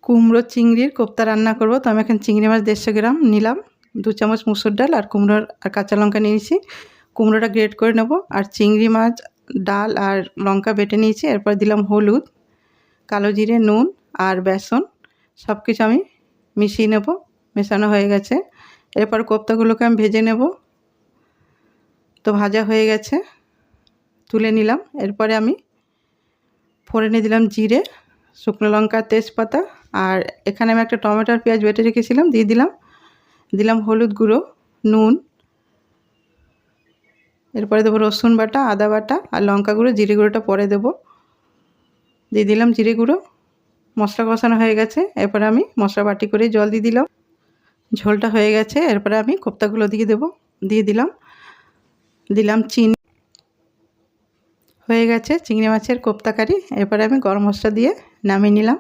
কুমড়ো চিংড়ির কোপ্তা রান্না করব। তো আমি এখন চিংড়ি মাছ 150 গ্রাম নিলাম, 2 চামচ মুসুর ডাল আর কুমড়োর আর কাঁচা লঙ্কা নিয়েছি। কুমড়োটা গ্রেট করে নেব। আর চিংড়ি মাছ, ডাল আর লঙ্কা বেটে নিয়েছি। এরপর দিলাম হলুদ, কালো জিরে, নুন আর বেসন, সব কিছু আমি মিশিয়ে নেব। মেশানো হয়ে গেছে। এরপর কোপ্তাগুলোকে আমি ভেজে নেব। তো ভাজা হয়ে গেছে, তুলে নিলাম। এরপরে আমি ফোড়নে দিলাম জিরে, শুকনো লঙ্কা, তেজপাতা। আর এখানে আমি একটা টমেটো আর পেঁয়াজ বেটে রেখেছিলাম, দিয়ে দিলাম হলুদ গুঁড়ো, নুন। এরপরে দেবো রসুন বাটা, আদা বাটা আর লঙ্কা গুঁড়ো। জিরে গুঁড়োটা পরে দেবো। দিয়ে দিলাম জিরে গুঁড়ো। মশলা কষানো হয়ে গেছে। এরপরে আমি মশলা বাটি করে জল দিয়ে দিলাম। ঝোলটা হয়ে গেছে। এরপরে আমি কোপ্তাগুলো দিয়ে দিলাম চিনি। হয়ে গেছে চিংড়ি মাছের কোপ্তা কারি। এরপরে আমি গরম মশলা দিয়ে নামিয়ে নিলাম।